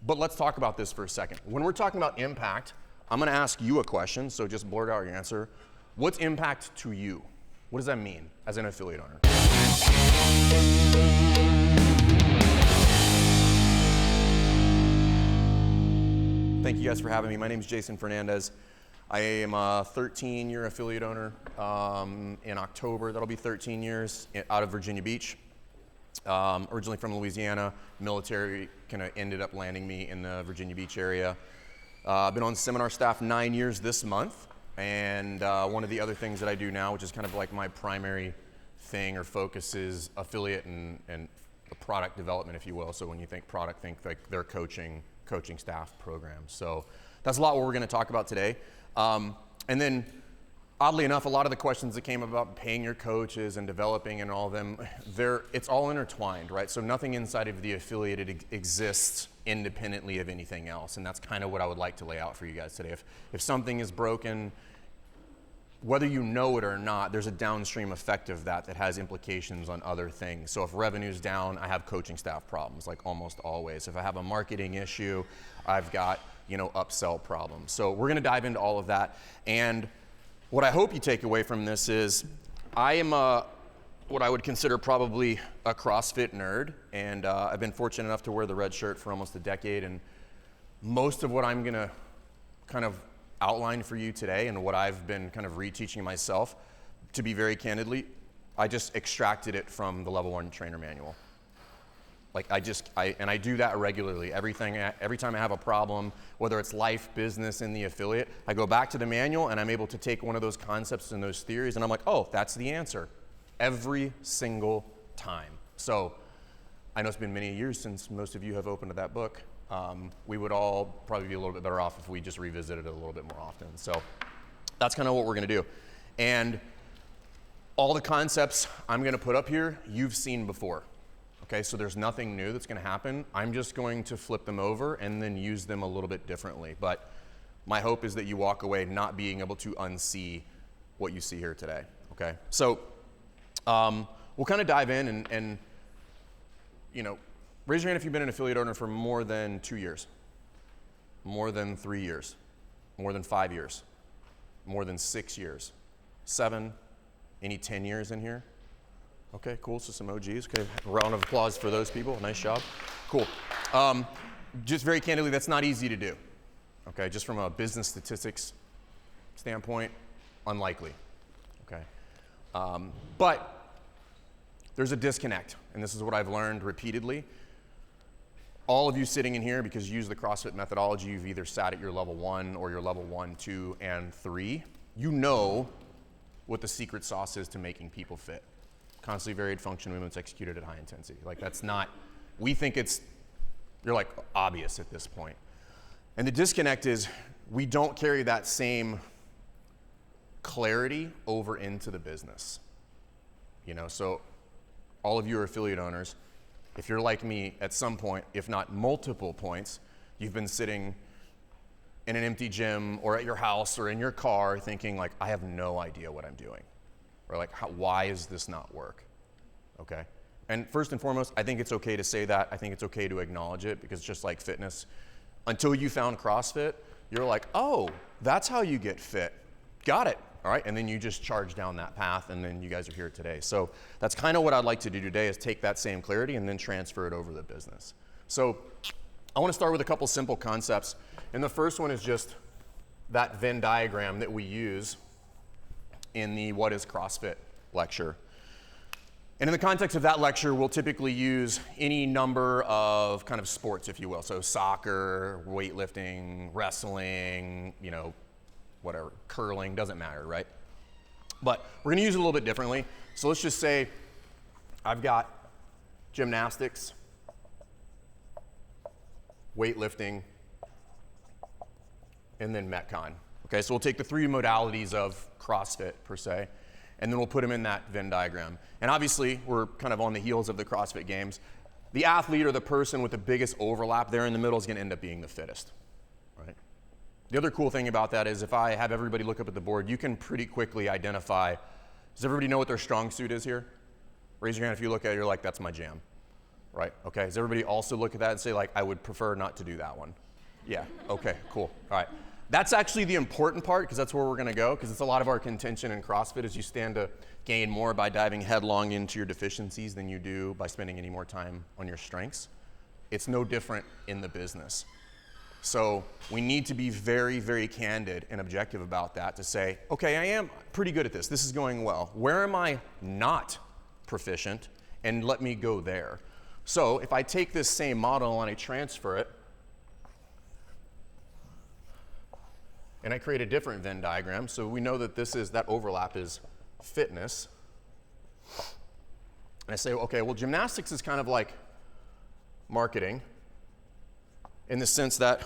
But let's talk about this for a second. When we're talking about impact, I'm going to ask you a question, so just blurt out your answer. What's impact to you? What does that mean as an affiliate owner? Thank you guys for having me. My name is Jason Fernandez. I am a 13-year affiliate owner. In October, that'll be 13 years out of Virginia Beach. Originally from Louisiana, military kind of ended up landing me in the Virginia Beach area. I've been on seminar staff 9 years this month, and one of the other things that I do now, which is kind of like my primary thing or focus, is affiliate and product development, if you will. So when you think product, think like their coaching staff programs. So that's a lot what we're going to talk about today. And then, oddly enough, a lot of the questions that came about paying your coaches and developing and all of them, it's all intertwined, right? So nothing inside of the affiliate exists independently of anything else, and that's kind of what I would like to lay out for you guys today. If something is broken, whether you know it or not, there's a downstream effect of that has implications on other things. So if revenue's down, I have coaching staff problems, like almost always. If I have a marketing issue, I've got, upsell problems. So we're gonna dive into all of that. And what I hope you take away from this is I am what I would consider probably a CrossFit nerd, and I've been fortunate enough to wear the red shirt for almost a decade, and most of what I'm gonna kind of outline for you today and what I've been kind of reteaching myself, to be very candidly, I just extracted it from the Level 1 Trainer Manual. Like I do that regularly. Every time I have a problem, whether it's life, business, in the affiliate, I go back to the manual and I'm able to take one of those concepts and those theories and I'm like, oh, that's the answer. Every single time. So I know it's been many years since most of you have opened that book. We would all probably be a little bit better off if we just revisited it a little bit more often. So that's kind of what we're gonna do. And all the concepts I'm gonna put up here, you've seen before. Okay, so there's nothing new that's gonna happen. I'm just going to flip them over and then use them a little bit differently. But my hope is that you walk away not being able to unsee what you see here today, okay? So we'll kind of dive in and raise your hand if you've been an affiliate owner for more than 2 years, more than 3 years, more than 5 years, more than 6 years, 7, any 10 years in here? Okay, cool, so some OGs. Okay, round of applause for those people, nice job. Cool. Just very candidly, that's not easy to do. Okay, just from a business statistics standpoint, unlikely. Okay, but there's a disconnect, and this is what I've learned repeatedly. All of you sitting in here, because you use the CrossFit methodology, you've either sat at your level 1 or your level 1, 2, and 3. You know what the secret sauce is to making people fit. Constantly varied function movements executed at high intensity. Like that's not, we think you're like obvious at this point. And the disconnect is we don't carry that same clarity over into the business. So all of you are affiliate owners. If you're like me at some point, if not multiple points, you've been sitting in an empty gym or at your house or in your car thinking like, I have no idea what I'm doing. Or like, why does this not work? Okay. And first and foremost, I think it's okay to say that. I think it's okay to acknowledge it because just like fitness, until you found CrossFit, you're like, oh, that's how you get fit. Got it. All right. And then you just charge down that path and then you guys are here today. So that's kind of what I'd like to do today is take that same clarity and then transfer it over to the business. So I want to start with a couple simple concepts. And the first one is just that Venn diagram that we use in the What is CrossFit lecture. And in the context of that lecture, we'll typically use any number of kind of sports, if you will. So soccer, weightlifting, wrestling, whatever, curling, doesn't matter, right? But we're gonna use it a little bit differently. So let's just say I've got gymnastics, weightlifting, and then Metcon. Okay, so we'll take the 3 modalities of CrossFit per se, and then we'll put them in that Venn diagram. And obviously, we're kind of on the heels of the CrossFit Games. The athlete or the person with the biggest overlap there in the middle is gonna end up being the fittest, right? The other cool thing about that is if I have everybody look up at the board, you can pretty quickly identify, does everybody know what their strong suit is here? Raise your hand if you look at it, you're like, that's my jam, right? Okay, does everybody also look at that and say like, I would prefer not to do that one? Yeah, okay, cool, all right. That's actually the important part because that's where we're gonna go because it's a lot of our contention in CrossFit is you stand to gain more by diving headlong into your deficiencies than you do by spending any more time on your strengths. It's no different in the business. So we need to be very, very candid and objective about that to say, okay, I am pretty good at this. This is going well. Where am I not proficient? And let me go there. So if I take this same model and I transfer it, and I create a different Venn diagram, so we know that that overlap is fitness. And I say, okay, well, gymnastics is kind of like marketing in the sense that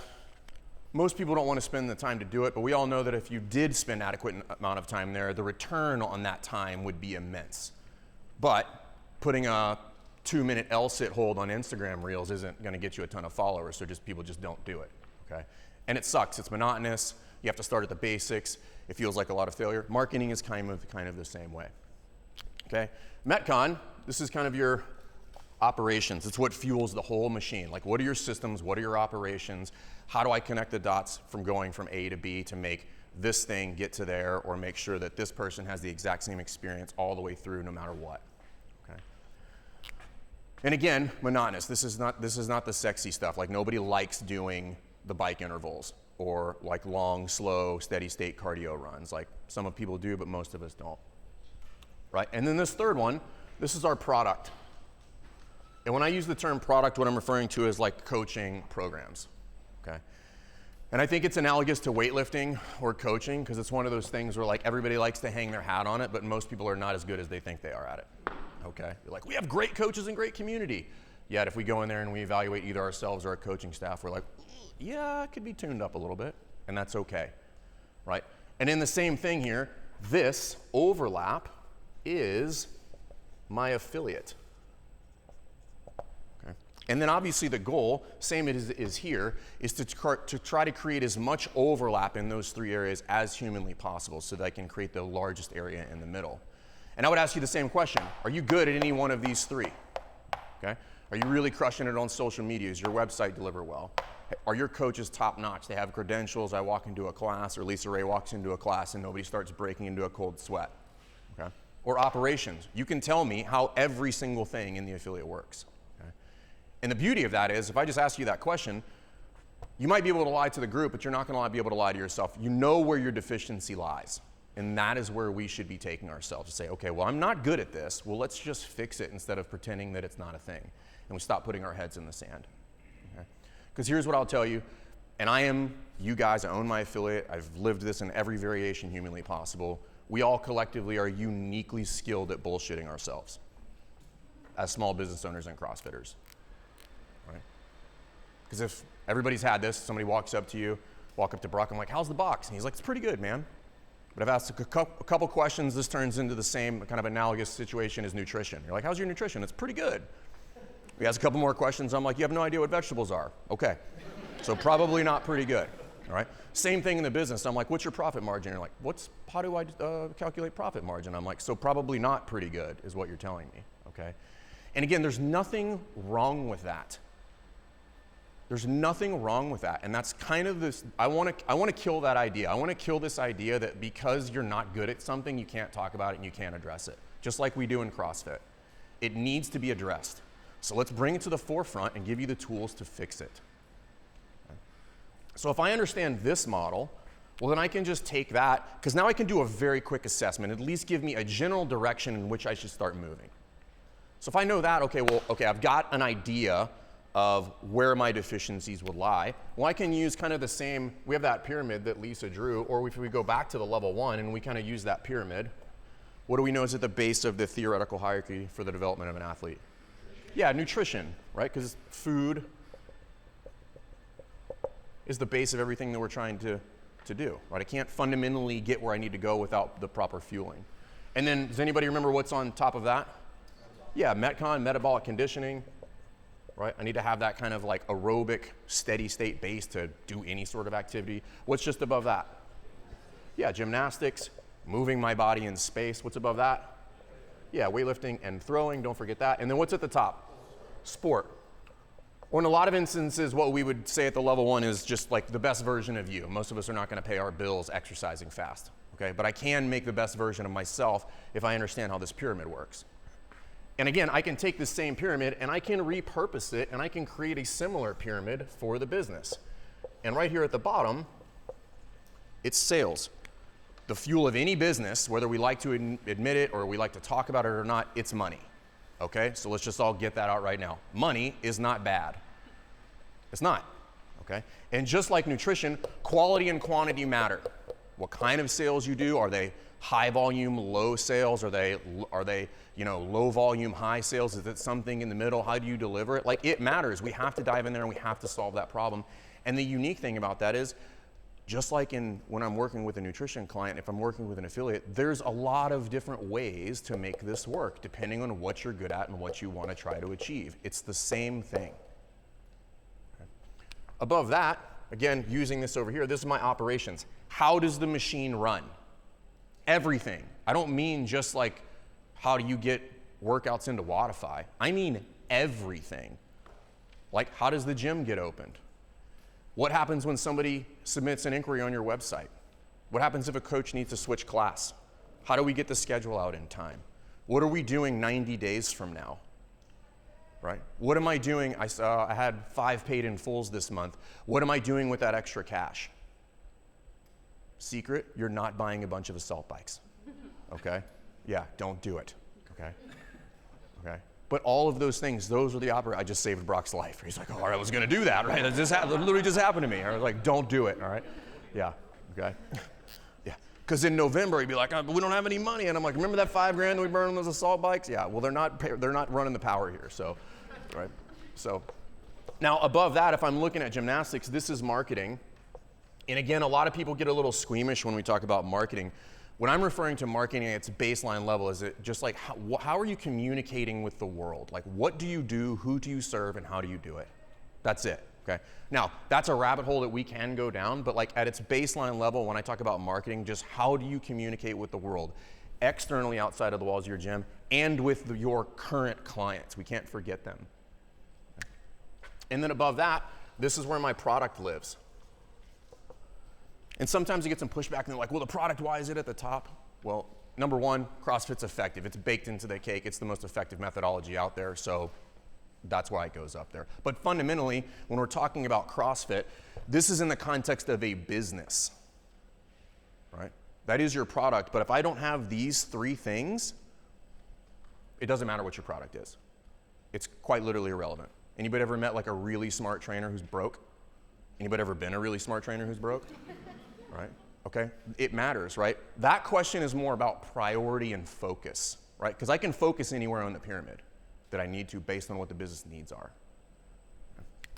most people don't want to spend the time to do it, but we all know that if you did spend adequate amount of time there, the return on that time would be immense. But putting a 2-minute L-sit hold on Instagram Reels isn't going to get you a ton of followers, so people just don't do it, okay? And it sucks. It's monotonous. You have to start at the basics. It feels like a lot of failure. Marketing is kind of the same way, okay? Metcon, this is kind of your operations. It's what fuels the whole machine. Like, what are your systems? What are your operations? How do I connect the dots from going from A to B to make this thing get to there or make sure that this person has the exact same experience all the way through no matter what? Okay. And again, monotonous. This is not the sexy stuff. Like, nobody likes doing the bike intervals or like long, slow, steady state cardio runs. Like, some people do, but most of us don't. Right? And then this third one, this is our product. And when I use the term product, what I'm referring to is like coaching programs, okay? And I think it's analogous to weightlifting or coaching because it's one of those things where like everybody likes to hang their hat on it, but most people are not as good as they think they are at it, okay? They're like, we have great coaches and great community. Yet if we go in there and we evaluate either ourselves or our coaching staff, we're like, yeah, it could be tuned up a little bit, and that's okay, right? And in the same thing here, this overlap is my affiliate. And then obviously the goal, same as is here, is to try to create as much overlap in those three areas as humanly possible so that I can create the largest area in the middle. And I would ask you the same question. Are you good at any one of these three? Okay? Are you really crushing it on social media? Does your website deliver well? Are your coaches top notch? They have credentials. I walk into a class, or Lisa Ray walks into a class and nobody starts breaking into a cold sweat. Okay? Or operations. You can tell me how every single thing in the affiliate works. And the beauty of that is, if I just ask you that question, you might be able to lie to the group, but you're not going to be able to lie to yourself. You know where your deficiency lies. And that is where we should be taking ourselves to say, okay, well, I'm not good at this. Well, let's just fix it instead of pretending that it's not a thing. And we stop putting our heads in the sand. Because here's what I'll tell you, and I am you guys, I own my affiliate. I've lived this in every variation humanly possible. We all collectively are uniquely skilled at bullshitting ourselves as small business owners and CrossFitters. Because if everybody's had this, somebody walks up to you, walk up to Brock, I'm like, how's the box? And he's like, it's pretty good, man. But I've asked a couple questions, this turns into the same kind of analogous situation as nutrition. You're like, how's your nutrition? It's pretty good. We ask a couple more questions, I'm like, you have no idea what vegetables are. Okay, so probably not pretty good, all right? Same thing in the business, I'm like, what's your profit margin? You're like, how do I calculate profit margin? I'm like, so probably not pretty good is what you're telling me, okay? And again, there's nothing wrong with that. There's nothing wrong with that, and that's kind of this, I want to kill that idea. I want to kill this idea that because you're not good at something, you can't talk about it and you can't address it, just like we do in CrossFit. It needs to be addressed. So let's bring it to the forefront and give you the tools to fix it. Okay. So if I understand this model, well then I can just take that, because now I can do a very quick assessment, at least give me a general direction in which I should start moving. So if I know that, okay, I've got an idea of where my deficiencies would lie. Well, I can use kind of the same, we have that pyramid that Lisa drew, or if we go back to the level one and we kind of use that pyramid, what do we know is at the base of the theoretical hierarchy for the development of an athlete? Yeah, nutrition, right? Because food is the base of everything that we're trying to do, right? I can't fundamentally get where I need to go without the proper fueling. And then, does anybody remember what's on top of that? Yeah, Metcon, metabolic conditioning. Right? I need to have that kind of like aerobic, steady state base to do any sort of activity. What's just above that? Yeah, gymnastics, moving my body in space. What's above that? Yeah, weightlifting and throwing, don't forget that. And then what's at the top? sport. Or in a lot of instances, what we would say at the level 1 is just like the best version of you. Most of us are not going to pay our bills exercising fast, okay? But I can make the best version of myself if I understand how this pyramid works. And again, I can take this same pyramid and I can repurpose it and I can create a similar pyramid for the business. And right here at the bottom, it's sales. The fuel of any business, whether we like to admit it or we like to talk about it or not, it's money. Okay, so let's just all get that out right now. Money is not bad. It's not, okay? And just like nutrition, quality and quantity matter. What kind of sales you do, are they high volume, low sales? Are they low volume, high sales? Is it something in the middle? How do you deliver it? Like, it matters. We have to dive in there and we have to solve that problem. And the unique thing about that is, just like when I'm working with a nutrition client, if I'm working with an affiliate, there's a lot of different ways to make this work, depending on what you're good at and what you want to try to achieve. It's the same thing. Okay. Above that, again, using this over here, this is my operations. How does the machine run? Everything. I don't mean just like, how do you get workouts into Wodify? I mean everything. Like, how does the gym get opened? What happens when somebody submits an inquiry on your website? What happens if a coach needs to switch class? How do we get the schedule out in time? What are we doing 90 days from now? Right? What am I doing? I had 5 paid in fulls this month. What am I doing with that extra cash? Secret, you're not buying a bunch of assault bikes. Okay? Yeah, don't do it. Okay? Okay? But all of those things, those are the I just saved Brock's life. He's like, oh, I was going to do that, right? It literally just happened to me. I was like, don't do it, all right? Yeah, okay? Yeah, because in November, he'd be like, oh, but we don't have any money. And I'm like, remember that $5,000 that we burned on those assault bikes? Yeah, well, they're not running the power here, so, right? So, now above that, if I'm looking at gymnastics, this is marketing. And again, a lot of people get a little squeamish when we talk about marketing. When I'm referring to marketing at its baseline level, is it just like, how are you communicating with the world? Like, what do you do, who do you serve, and how do you do it? That's it, okay? Now, that's a rabbit hole that we can go down, but like at its baseline level, when I talk about marketing, just how do you communicate with the world? Externally outside of the walls of your gym, and with your current clients. We can't forget them. Okay. And then above that, this is where my product lives. And sometimes you get some pushback and they're like, well, the product, why is it at the top? Well, number one, CrossFit's effective. It's baked into the cake. It's the most effective methodology out there, so that's why it goes up there. But fundamentally, when we're talking about CrossFit, this is in the context of a business, right? That is your product, but if I don't have these 3 things, it doesn't matter what your product is. It's quite literally irrelevant. Anybody ever met like a really smart trainer who's broke? Anybody ever been a really smart trainer who's broke? Right? Okay? It matters, right? That question is more about priority and focus, right? Because I can focus anywhere on the pyramid that I need to based on what the business needs are.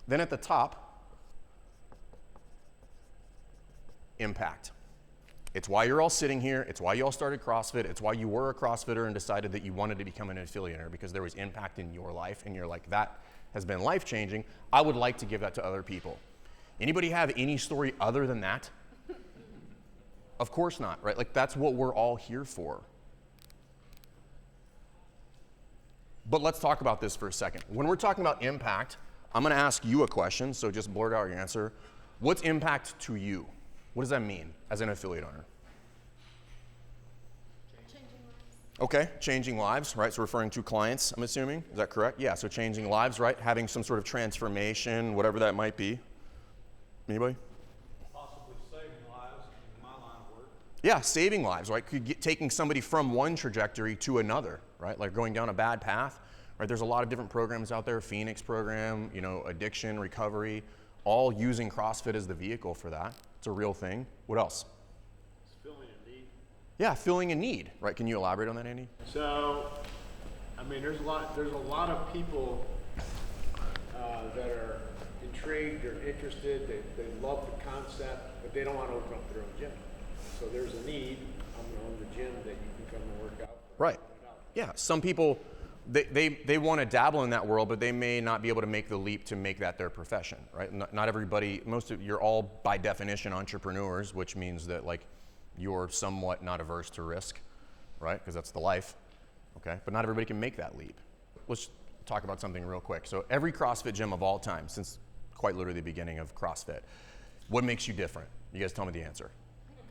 Then at the top, impact. It's why you're all sitting here. It's why you all started CrossFit. It's why you were a CrossFitter and decided that you wanted to become an affiliator, because there was impact in your life and you're like, that has been life-changing. I would like to give that to other people. Anybody have any story other than that? Of course not, right? Like, that's what we're all here for. But let's talk about this for a second. When we're talking about impact, I'm going to ask you a question, so just blurt out your answer. What's impact to you? What does that mean as an affiliate owner? Changing lives. Okay, changing lives, right? So referring to clients, I'm assuming. Is that correct? Yeah, so changing lives, right? Having some sort of transformation, whatever that might be. Anybody? Possibly saving lives in my line of work. Yeah, saving lives, right? Taking somebody from one trajectory to another, right? Like going down a bad path, right? There's a lot of different programs out there, Phoenix program, addiction, recovery, all using CrossFit as the vehicle for that. It's a real thing. What else? It's filling a need. Yeah, filling a need, right? Can you elaborate on that, Andy? So, I mean, there's a lot of people that are intrigued or interested. They love the concept, but they don't want to open up their own gym. So there's a need. I'm going to own the gym that you can come and work out. Right. Yeah. Some people, they want to dabble in that world, but they may not be able to make the leap to make that their profession, right? Not everybody. You're all by definition entrepreneurs, which means that like you're somewhat not averse to risk, right? Because that's the life. Okay. But not everybody can make that leap. talk about something real quick. So every CrossFit gym of all time, since quite literally the beginning of CrossFit, what makes you different? You guys tell me the answer.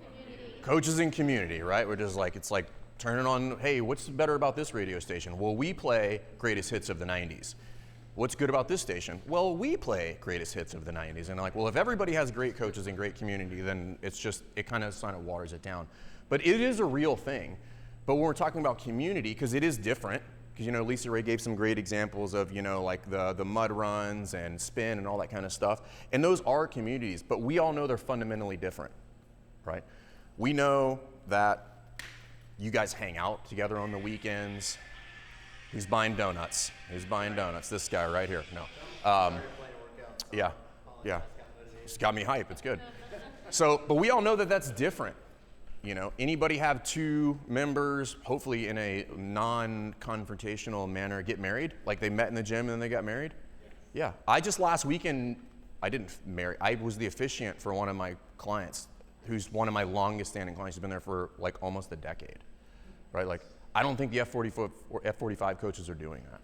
Community. Coaches and community, right? We're just like, it's like turning on, hey, what's better about this radio station? Well, we play greatest hits of the 90s. What's good about this station? Well, we play greatest hits of the 90s. And like, well, if everybody has great coaches and great community, then it's just, it kind of waters it down. But it is a real thing. But when we're talking about community, because it is different, because, you know, Lisa Ray gave some great examples of, you know, like the mud runs and spin and all that kind of stuff. And those are communities, but we all know they're fundamentally different, right? We know that you guys hang out together on the weekends. Who's buying donuts? Who's buying donuts? This guy right here. No. Yeah. It's got me hype. It's good. So, but we all know that that's different. You know, anybody have two members, hopefully in a non-confrontational manner, get married? Like they met in the gym and then they got married? Yeah. I just last weekend, I didn't marry. I was the officiant for one of my clients, who's one of my longest standing clients. He's been there for like almost a decade, right? Like, I don't think the F44 or F45 coaches are doing that,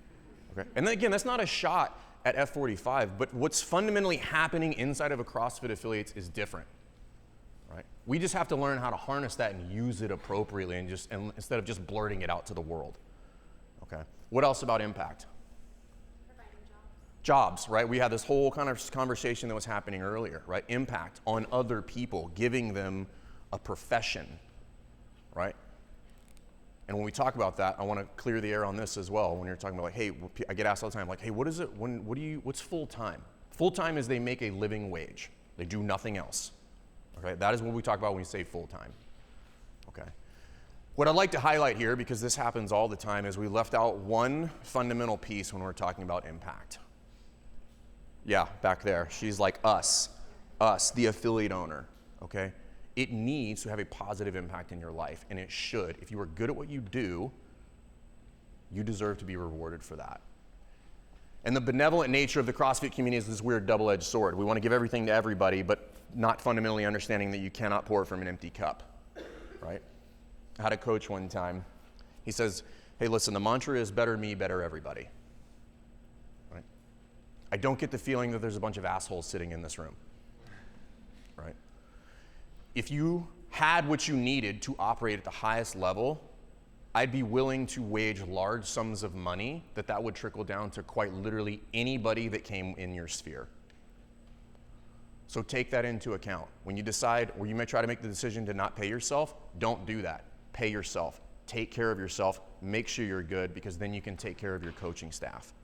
okay? And then again, that's not a shot at F45, but what's fundamentally happening inside of a CrossFit affiliates is different, right? We just have to learn how to harness that and use it appropriately and instead of just blurting it out to the world, okay? What else about impact? Providing Jobs, right? We had this whole kind of conversation that was happening earlier, right? Impact on other people, giving them a profession, right? And when we talk about that, I want to clear the air on this as well. When you're talking about like, hey, I get asked all the time, like, hey, what is it? What's full time? Full time is they make a living wage. They do nothing else. Okay, that is what we talk about when we say full time. Okay. What I'd like to highlight here, because this happens all the time, is we left out one fundamental piece when we're talking about impact. Yeah, back there. She's like us, the affiliate owner. Okay. It needs to have a positive impact in your life, and it should. If you are good at what you do, you deserve to be rewarded for that. And the benevolent nature of the CrossFit community is this weird double-edged sword. We want to give everything to everybody, but not fundamentally understanding that you cannot pour from an empty cup, right? I had a coach one time. He says, hey, listen, the mantra is better me, better everybody, right? I don't get the feeling that there's a bunch of assholes sitting in this room, right? If you had what you needed to operate at the highest level, I'd be willing to wage large sums of money that would trickle down to quite literally anybody that came in your sphere. So take that into account. When you decide, or you may try to make the decision to not pay yourself, don't do that. Pay yourself. Take care of yourself. Make sure you're good, because then you can take care of your coaching staff.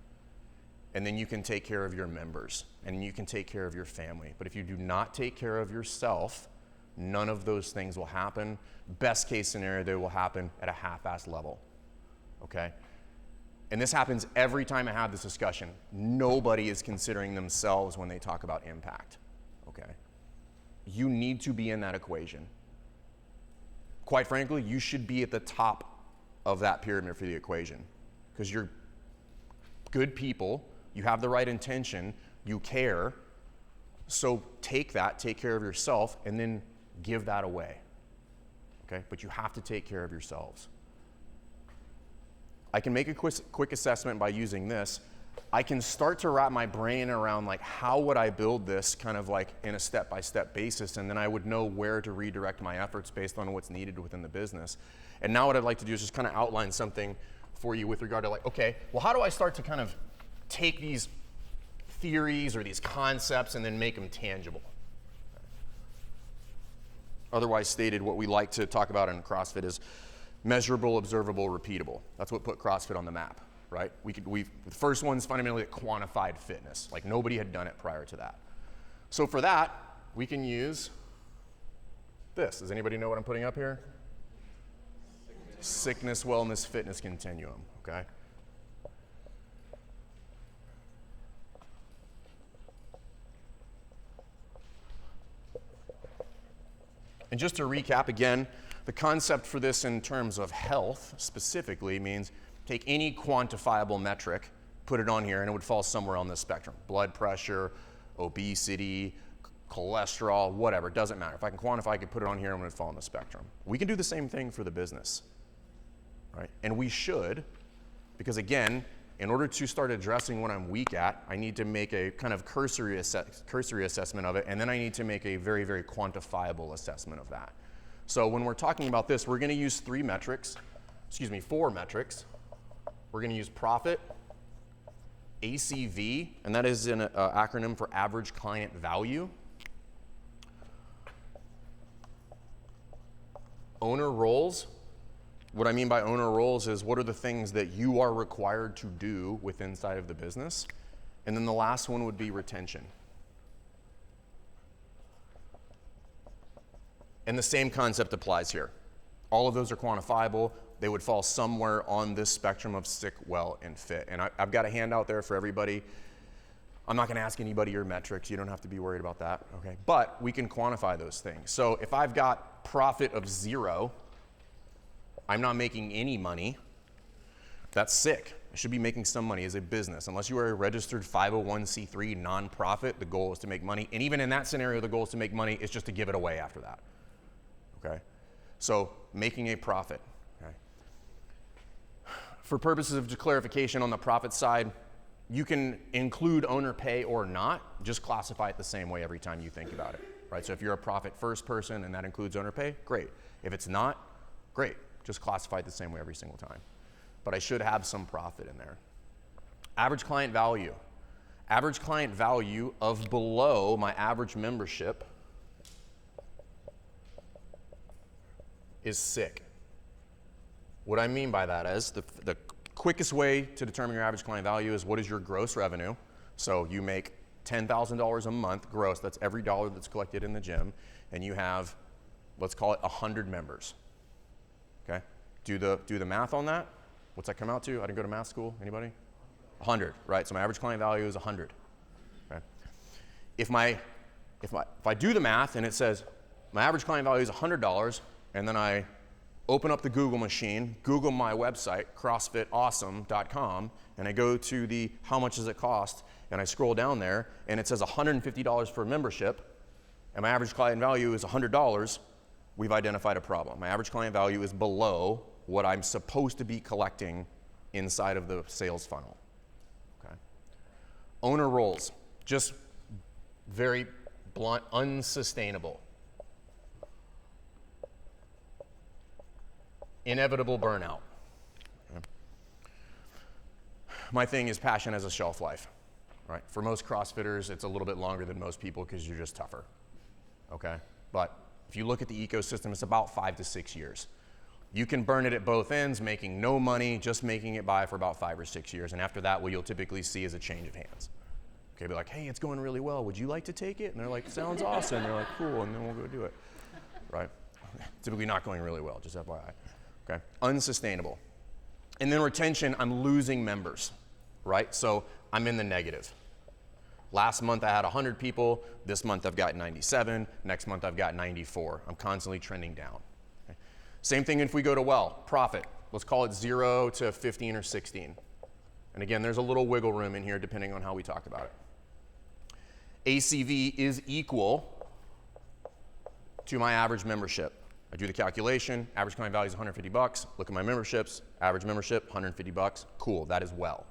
And then you can take care of your members, and you can take care of your family. But if you do not take care of yourself, none of those things will happen. Best case scenario, they will happen at a half-assed level, okay? And this happens every time I have this discussion. Nobody is considering themselves when they talk about impact, okay? You need to be in that equation. Quite frankly, you should be at the top of that pyramid for the equation, because you're good people, you have the right intention, you care, so take that, take care of yourself, and then give that away, okay? But you have to take care of yourselves. I can make a quick assessment by using this. I can start to wrap my brain around like, how would I build this kind of like in a step-by-step basis, and then I would know where to redirect my efforts based on what's needed within the business. And now what I'd like to do is just kind of outline something for you with regard to like, okay, well, how do I start to kind of take these theories or these concepts and then make them tangible? Otherwise stated, what we like to talk about in CrossFit is measurable, observable, repeatable. That's what put CrossFit on the map, right? The first one's fundamentally quantified fitness. Like nobody had done it prior to that. So for that, we can use this. Does anybody know what I'm putting up here? Sickness, wellness, fitness continuum, okay? And just to recap again, the concept for this in terms of health specifically means take any quantifiable metric, put it on here, and it would fall somewhere on this spectrum. Blood pressure, obesity, cholesterol, whatever, it doesn't matter. If I can quantify, I can put it on here and it would fall on the spectrum. We can do the same thing for the business, right? And we should, because again, In order to start addressing what I'm weak at, I need to make a kind of cursory assessment of it, and then I need to make a very, very quantifiable assessment of that. So when we're talking about this, we're gonna use four metrics. We're gonna use profit, ACV, and that is an acronym for average client value. Owner roles. What I mean by owner roles is what are the things that you are required to do within inside of the business. And then the last one would be retention. And the same concept applies here. All of those are quantifiable. They would fall somewhere on this spectrum of sick, well, and fit. And I've got a handout there for everybody. I'm not gonna ask anybody your metrics. You don't have to be worried about that, okay? But we can quantify those things. So if I've got profit of 0, I'm not making any money. That's sick. I should be making some money as a business. Unless you are a registered 501c3 nonprofit, the goal is to make money. And even in that scenario, the goal is to make money. It's just to give it away after that, okay? So making a profit, okay? For purposes of clarification on the profit side, you can include owner pay or not, just classify it the same way every time you think about it, right? So if you're a profit first person and that includes owner pay, great. If it's not, great. Just classify it the same way every single time. But I should have some profit in there. Average client value. Average client value of below my average membership is sick. What I mean by that is the quickest way to determine your average client value is what is your gross revenue. So you make $10,000 a month gross, that's every dollar that's collected in the gym, and you have, let's call it 100 members. Okay, do the math on that. What's that come out to? I didn't go to math school. Anybody? 100, right? So my average client value is 100. Okay. If I do the math and it says my average client value is $100, and then I open up the Google machine, Google my website, CrossFitAwesome.com, and I go to the how much does it cost, and I scroll down there, and it says $150 for a membership, and my average client value is $100. We've identified a problem. My average client value is below what I'm supposed to be collecting inside of the sales funnel. Okay. Owner roles, just very blunt, unsustainable. Inevitable burnout. Okay. My thing is passion has a shelf life. Right? For most CrossFitters, it's a little bit longer than most people because you're just tougher. Okay? But if you look at the ecosystem, it's about 5 to 6 years. You can burn it at both ends, making no money, just making it by for about 5 or 6 years. And after that, what you'll typically see is a change of hands. Okay, be like, hey, it's going really well. Would you like to take it? And they're like, sounds awesome. And they're like, cool, and then we'll go do it. Right? Typically not going really well, just FYI. Okay, unsustainable. And then retention, I'm losing members, right? So I'm in the negative. Last month I had 100 people, this month I've got 97, next month I've got 94. I'm constantly trending down. Okay. Same thing if we go to profit. Let's call it 0 to 15 or 16. And again, there's a little wiggle room in here depending on how we talk about it. ACV is equal to my average membership. I do the calculation, average client value is 150 bucks, look at my memberships, average membership, 150 bucks, cool, that is well.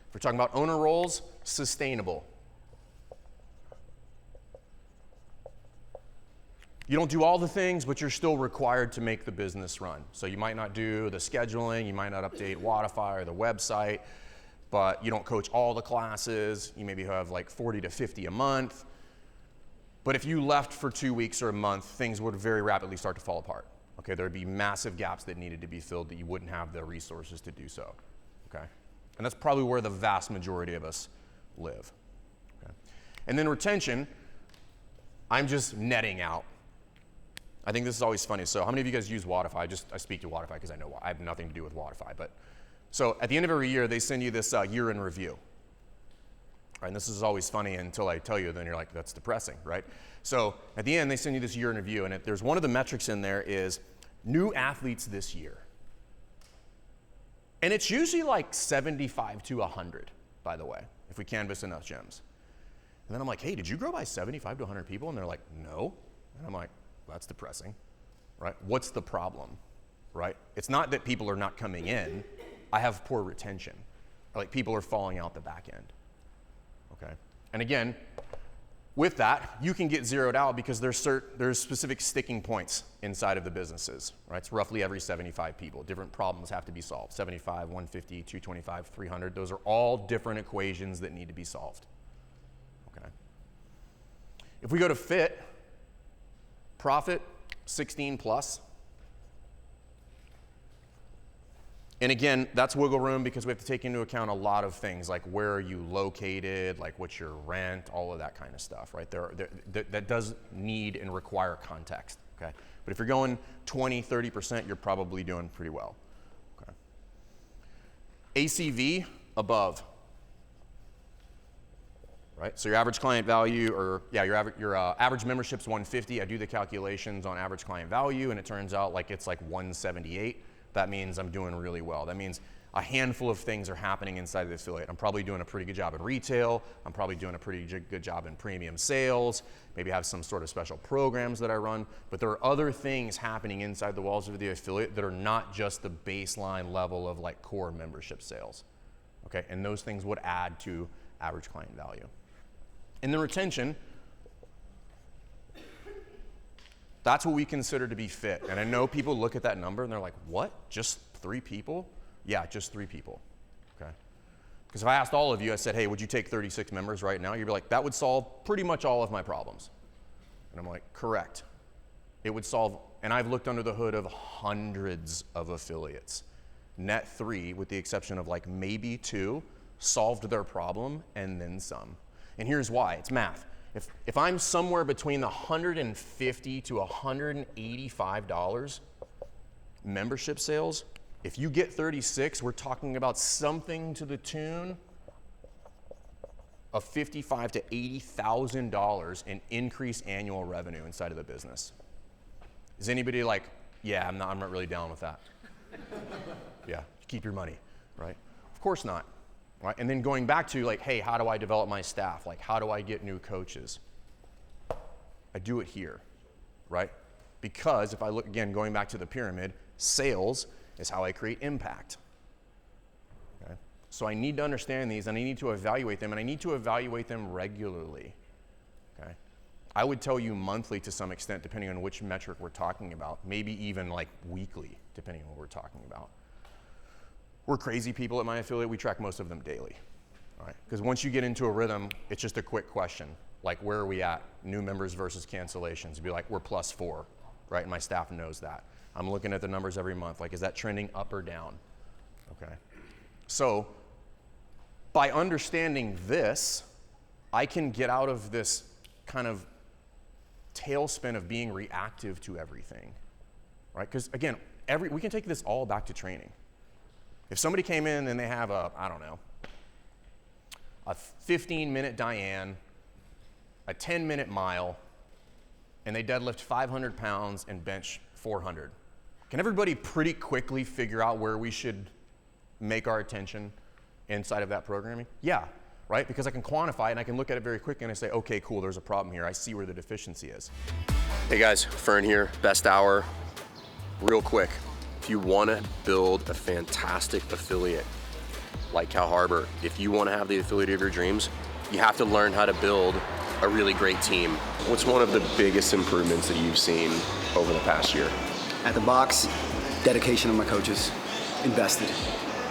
If we're talking about owner roles, sustainable. You don't do all the things, but you're still required to make the business run. So you might not do the scheduling, you might not update Wodify or the website, but you don't coach all the classes. You maybe have like 40 to 50 a month. But if you left for 2 weeks or a month, things would very rapidly start to fall apart. Okay, there would be massive gaps that needed to be filled that you wouldn't have the resources to do so. Okay, and that's probably where the vast majority of us live. Okay. And then retention, I'm just netting out. I think this is always funny. So how many of you guys use Wodify? I speak to Wodify because I have nothing to do with Wodify. But so at the end of every year, they send you this year in review. Right, and this is always funny until I tell you, then you're like, that's depressing, right? So at the end, they send you this year in review, and there's one of the metrics in there is new athletes this year. And it's usually like 75 to 100, by the way, if we canvass enough gyms. And then I'm like, hey, did you grow by 75 to 100 people? And they're like, no. And I'm like, well, that's depressing, right? What's the problem, right? It's not that people are not coming in. I have poor retention. Like people are falling out the back end. Okay. And again, with that, you can get zeroed out because there's specific sticking points inside of the businesses, right? It's roughly every 75 people. Different problems have to be solved. 75, 150, 225, 300. Those are all different equations that need to be solved. Okay. If we go to fit, profit, 16 plus. And again, that's wiggle room because we have to take into account a lot of things like where are you located, like what's your rent, all of that kind of stuff, right? That does need and require context, okay? But if you're going 20, 30%, you're probably doing pretty well, okay? ACV above, right? So your average client value, or yeah, your average membership's 150. I do the calculations on average client value, and it turns out like it's like 178. That means I'm doing really well. That means a handful of things are happening inside of the affiliate. I'm probably doing a pretty good job in retail. I'm probably doing a pretty good job in premium sales. Maybe have some sort of special programs that I run. But there are other things happening inside the walls of the affiliate that are not just the baseline level of like core membership sales. Okay, and those things would add to average client value. And the retention, that's what we consider to be fit. And I know people look at that number and they're like, what? Just 3 people? Yeah, just 3 people, okay? Because if I asked all of you, I said, hey, would you take 36 members right now? You'd be like, that would solve pretty much all of my problems. And I'm like, correct. It would solve, and I've looked under the hood of hundreds of affiliates. Net 3, with the exception of like maybe 2, solved their problem and then some. And here's why, it's math. If I'm somewhere between the $150 to $185 membership sales, if you get 36, we're talking about something to the tune of $55,000 to $80,000 in increased annual revenue inside of the business. Is anybody like, yeah, I'm not really down with that? Yeah, keep your money, right? Of course not. Right? And then going back to like, hey, how do I develop my staff? Like, how do I get new coaches? I do it here, right? Because if I look, again, going back to the pyramid, sales is how I create impact. Okay? So I need to understand these and I need to evaluate them, and I need to evaluate them regularly. Okay? I would tell you monthly to some extent, depending on which metric we're talking about, maybe even like weekly, depending on what we're talking about. We're crazy people at my affiliate. We track most of them daily, all right? Because once you get into a rhythm, it's just a quick question, like where are we at? New members versus cancellations. You'd be like, we're +4, right? And my staff knows that. I'm looking at the numbers every month. Like, is that trending up or down? Okay. So by understanding this, I can get out of this kind of tailspin of being reactive to everything, right? Because again, we can take this all back to training. If somebody came in and they have a 15-minute Diane, a 10-minute mile, and they deadlift 500 pounds and bench 400, can everybody pretty quickly figure out where we should make our attention inside of that programming? Yeah, right? Because I can quantify it and I can look at it very quickly and I say, okay, cool, there's a problem here. I see where the deficiency is. Hey guys, Fern here, best hour. Real quick. If you want to build a fantastic affiliate like Cal Harbor, if you want to have the affiliate of your dreams, you have to learn how to build a really great team. What's one of the biggest improvements that you've seen over the past year? At the box, dedication of my coaches, invested.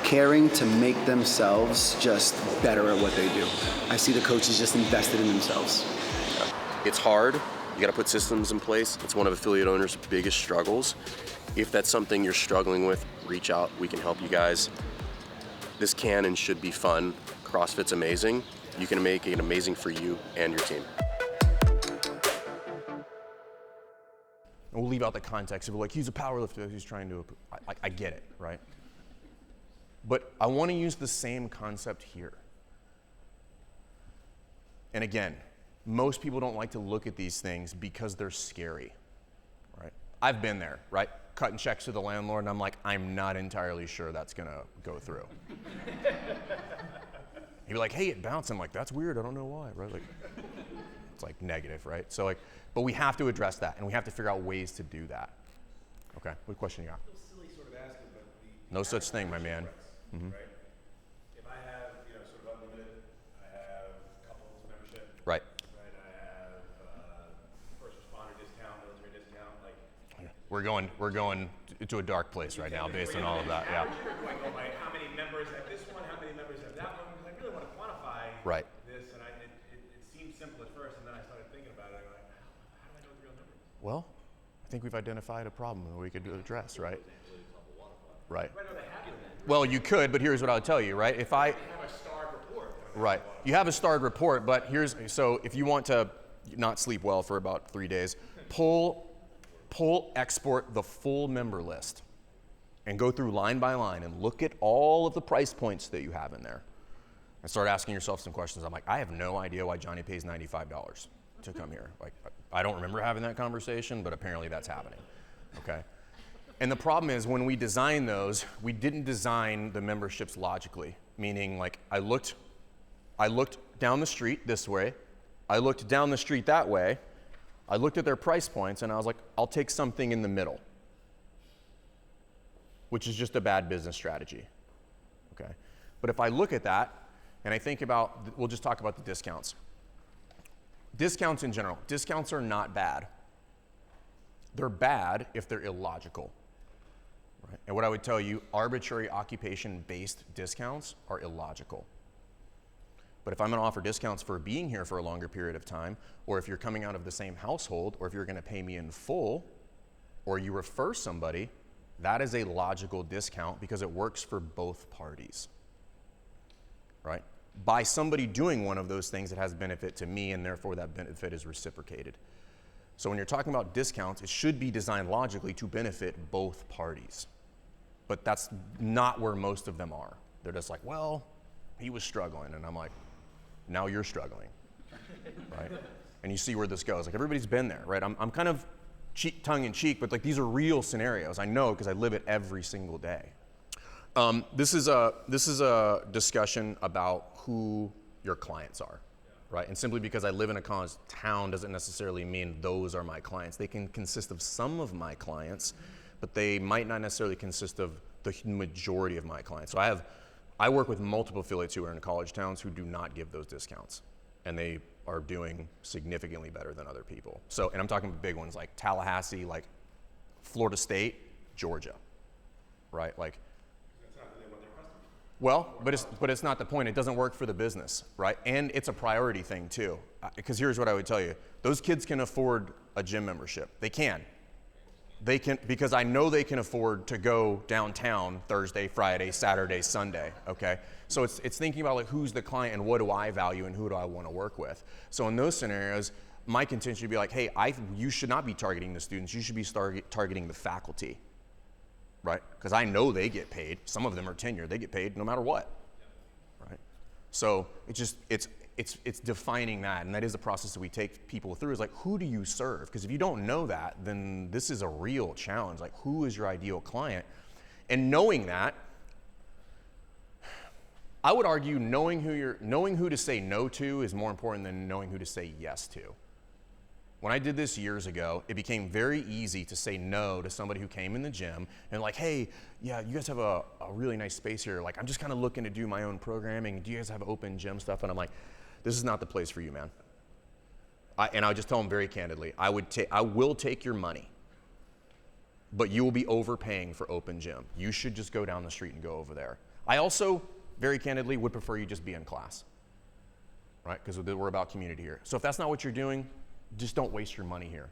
Caring to make themselves just better at what they do. I see the coaches just invested in themselves. It's hard. You got to put systems in place. It's one of affiliate owners' biggest struggles. If that's something you're struggling with, reach out. We can help you guys. This can and should be fun. CrossFit's amazing. You can make it amazing for you and your team. And we'll leave out the context of like, he's a powerlifter, he's trying to, I get it, right? But I want to use the same concept here. And again, most people don't like to look at these things because they're scary, right? I've been there, right? Cutting checks to the landlord, and I'm like, I'm not entirely sure that's gonna go through. He'd be like, hey, it bounced. I'm like, that's weird, I don't know why, right? Like, it's like negative, right? So like, but we have to address that, and we have to figure out ways to do that. Okay, what question you got? Silly sort of asking, but No such thing, my man. Right? If I have Right. Right, I have first responder discount, military discount, like. We're going to a dark place right now based on all of that. Yeah. Going go by how many members have this one, how many members have that one, because I really want to quantify Right. this, and it seemed simple at first, and then I started thinking about it, and I'm like, how do I know the real numbers? Well, I think we've identified a problem that we could address, right? Right. I know they have it. Well, you could, but here's what I'll tell you, right? If I They have a starred report. Right. You have a starred report, but so if you want to not sleep well for about 3 days, export the full member list and go through line by line and look at all of the price points that you have in there and start asking yourself some questions. I'm like, I have no idea why Johnny pays $95 to come here. Like, I don't remember having that conversation, but apparently that's happening. Okay. And the problem is when we design those, we didn't design the memberships logically, meaning like I looked down the street this way, I looked down the street that way, I looked at their price points and I was like, I'll take something in the middle, which is just a bad business strategy, okay? But if I look at that and I think about, we'll just talk about the discounts. Discounts in general, discounts are not bad. They're bad if they're illogical. Right? And what I would tell you, arbitrary occupation-based discounts are illogical. But if I'm gonna offer discounts for being here for a longer period of time, or if you're coming out of the same household, or if you're gonna pay me in full, or you refer somebody, that is a logical discount because it works for both parties, right? By somebody doing one of those things, it has benefit to me, and therefore that benefit is reciprocated. So when you're talking about discounts, it should be designed logically to benefit both parties. But that's not where most of them are. They're just like, well, he was struggling, and I'm like, now you're struggling, right? And you see where this goes. Like everybody's been there, right? I'm kind of tongue in cheek, but like these are real scenarios. I know because I live it every single day. This is a discussion about who your clients are, right? And simply because I live in a college town doesn't necessarily mean those are my clients. They can consist of some of my clients, but they might not necessarily consist of the majority of my clients. So I work with multiple affiliates who are in college towns who do not give those discounts, and they are doing significantly better than other people. So, and I'm talking big ones like Tallahassee, like Florida State, Georgia, right? Like, That's not really what their customers. well, but it's not the point. It doesn't work for the business, right? And it's a priority thing too. Because here's what I would tell you: those kids can afford a gym membership. They can. They can, because I know they can afford to go downtown Thursday, Friday, Saturday, Sunday, okay? So it's thinking about like who's the client and what do I value and who do I want to work with. So in those scenarios, my contention would be like, hey, you should not be targeting the students, you should be targeting the faculty, right? Because I know they get paid. Some of them are tenured, they get paid no matter what, right? So it's defining that, and that is a process that we take people through, is like, who do you serve? Because if you don't know that, then this is a real challenge. Like, who is your ideal client? And knowing that, I would argue knowing who to say no to is more important than knowing who to say yes to. When I did this years ago, it became very easy to say no to somebody who came in the gym and like, hey, yeah, you guys have a really nice space here. Like, I'm just kind of looking to do my own programming. Do you guys have open gym stuff? And I'm like, this is not the place for you, man. And I would just tell them very candidly, I will take your money, but you will be overpaying for open gym. You should just go down the street and go over there. I also, very candidly, would prefer you just be in class, right? Because we're about community here. So if that's not what you're doing, just don't waste your money here.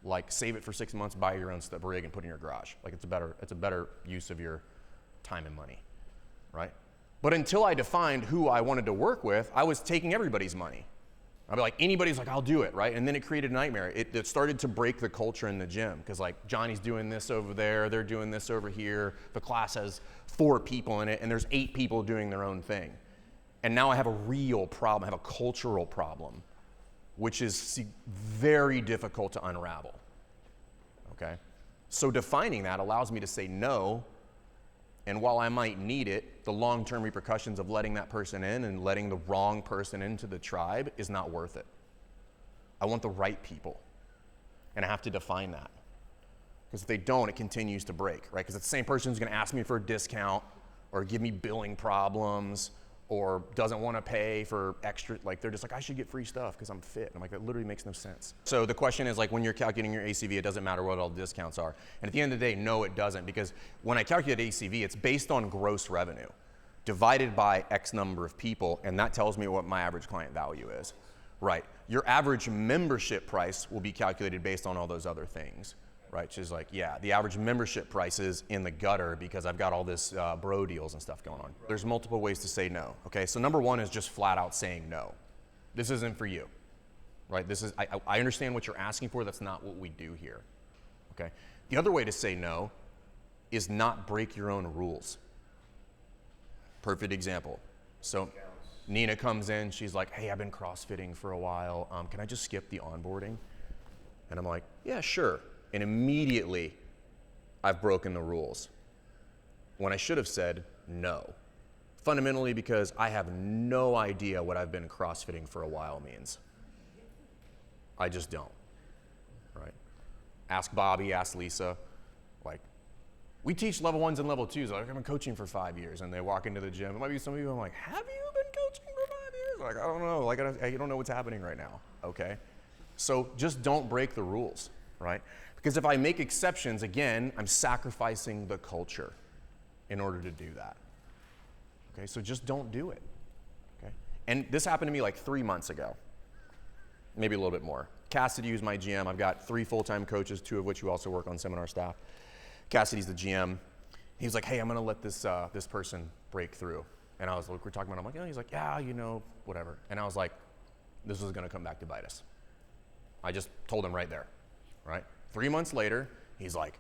Like, save it for 6 months, buy your own rig and put it in your garage. Like, it's a better use of your time and money, right? But until I defined who I wanted to work with, I was taking everybody's money. I'd be like, anybody's like, I'll do it, right? And then it created a nightmare. It started to break the culture in the gym, because like, Johnny's doing this over there, they're doing this over here. The class has 4 people in it, and there's 8 people doing their own thing. And now I have a real problem, I have a cultural problem, which is very difficult to unravel, okay? So defining that allows me to say no, and while I might need it, the long-term repercussions of letting that person in and letting the wrong person into the tribe is not worth it. I want the right people, and I have to define that. Because if they don't, it continues to break, right? Because it's the same person who's gonna ask me for a discount or give me billing problems or doesn't want to pay for extra, like they're just like, I should get free stuff because I'm fit. And I'm like, that literally makes no sense. So the question is like, when you're calculating your ACV, it doesn't matter what all the discounts are. And at the end of the day, no, it doesn't, because when I calculate ACV, it's based on gross revenue divided by X number of people, and that tells me what my average client value is. Right. Your average membership price will be calculated based on all those other things. Right, which is like, yeah, the average membership price is in the gutter because I've got all this bro deals and stuff going on. There's multiple ways to say no, okay? So number one is just flat out saying no. This isn't for you, right? This is, I understand what you're asking for, that's not what we do here, okay? The other way to say no is not break your own rules. Perfect example. So Nina comes in, she's like, hey, I've been CrossFitting for a while, can I just skip the onboarding? And I'm like, yeah, sure. And immediately, I've broken the rules when I should have said no. Fundamentally because I have no idea what I've been CrossFitting for a while means. I just don't, right? Ask Bobby, ask Lisa, like, we teach level 1s and level 2s. Like, I've been coaching for 5 years, and they walk into the gym. It might be some people, I'm like, have you been coaching for 5 years? Like, I don't know, like, I don't know what's happening right now, okay? So just don't break the rules, right? Because if I make exceptions, again, I'm sacrificing the culture in order to do that. Okay, so just don't do it. Okay? And this happened to me like 3 months ago, maybe a little bit more. Cassidy, who's my GM, I've got 3 full-time coaches, 2 of which who also work on seminar staff. Cassidy's the GM. He was like, hey, I'm gonna let this person break through. And I was like, we're talking about it. I'm like, oh, he's like, yeah, you know, whatever. And I was like, this is gonna come back to bite us. I just told him right there, right? 3 months later, he's like,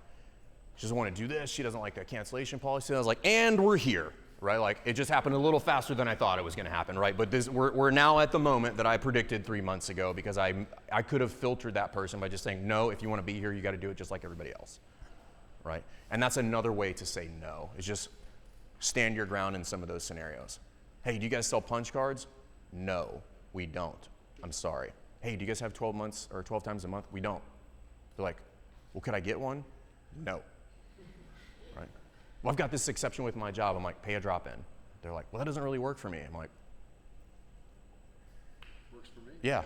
she doesn't want to do this. She doesn't like the cancellation policy. And I was like, and we're here, right? Like, it just happened a little faster than I thought it was going to happen, right? But we're now at the moment that I predicted 3 months ago, because I could have filtered that person by just saying, no, if you want to be here, you got to do it just like everybody else, right? And that's another way to say no, is just stand your ground in some of those scenarios. Hey, do you guys sell punch cards? No, we don't. I'm sorry. Hey, do you guys have 12 months or 12 times a month? We don't. They're like, well, could I get one? No. Right? Well, I've got this exception with my job. I'm like, pay a drop-in. They're like, well, that doesn't really work for me. I'm like, Works for me. yeah.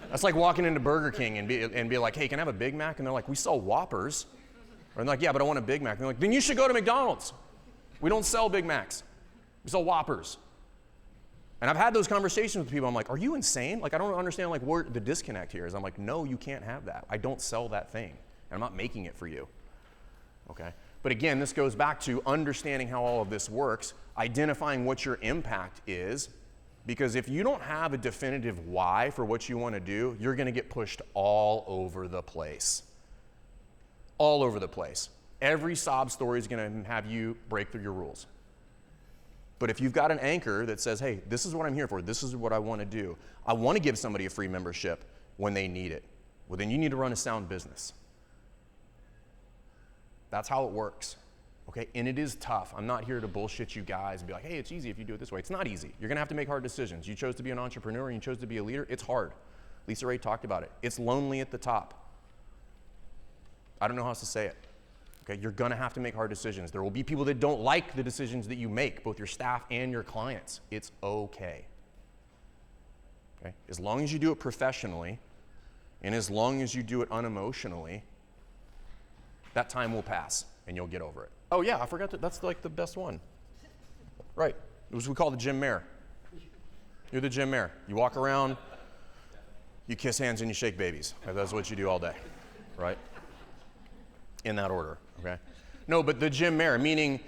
That's like walking into Burger King and be like, hey, can I have a Big Mac? And they're like, we sell Whoppers. Or I'm like, yeah, but I want a Big Mac. And they're like, then you should go to McDonald's. We don't sell Big Macs. We sell Whoppers. And I've had those conversations with people. I'm like, are you insane? Like, I don't understand like where the disconnect here is. I'm like, no, you can't have that. I don't sell that thing. And I'm not making it for you. Okay? But again, this goes back to understanding how all of this works, identifying what your impact is, because if you don't have a definitive why for what you want to do, you're going to get pushed all over the place. All over the place. Every sob story is going to have you break through your rules. But if you've got an anchor that says, hey, this is what I'm here for, this is what I want to do, I want to give somebody a free membership when they need it, well, then you need to run a sound business. That's how it works, okay? And it is tough. I'm not here to bullshit you guys and be like, hey, it's easy if you do it this way. It's not easy. You're going to have to make hard decisions. You chose to be an entrepreneur and you chose to be a leader. It's hard. Lisa Ray talked about it. It's lonely at the top. I don't know how else to say it. Okay, you're gonna have to make hard decisions. There will be people that don't like the decisions that you make, both your staff and your clients. It's okay. Okay, as long as you do it professionally, and as long as you do it unemotionally, that time will pass and you'll get over it. Oh yeah, I forgot that's like the best one. Right, it was what we call the gym mayor. You're the gym mayor. You walk around, you kiss hands and you shake babies. That's what you do all day, right? In that order, okay? No, but the gym mayor, meaning,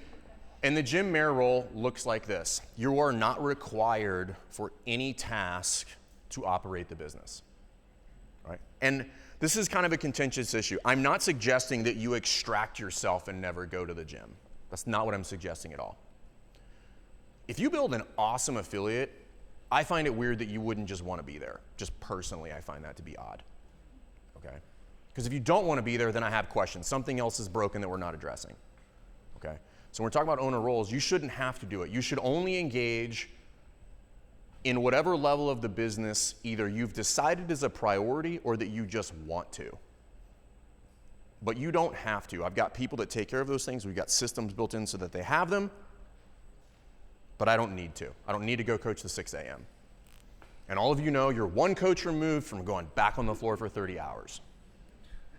and the gym mayor role looks like this. You are not required for any task to operate the business, right? And this is kind of a contentious issue. I'm not suggesting that you extract yourself and never go to the gym. That's not what I'm suggesting at all. If you build an awesome affiliate, I find it weird that you wouldn't just want to be there. Just personally, I find that to be odd, okay? Because if you don't want to be there, then I have questions. Something else is broken that we're not addressing, okay? So when we're talking about owner roles, you shouldn't have to do it. You should only engage in whatever level of the business either you've decided is a priority or that you just want to. But you don't have to. I've got people that take care of those things. We've got systems built in so that they have them. but I don't need to. I don't need to go coach the 6 a.m. And all of you know you're one coach removed from going back on the floor for 30 hours.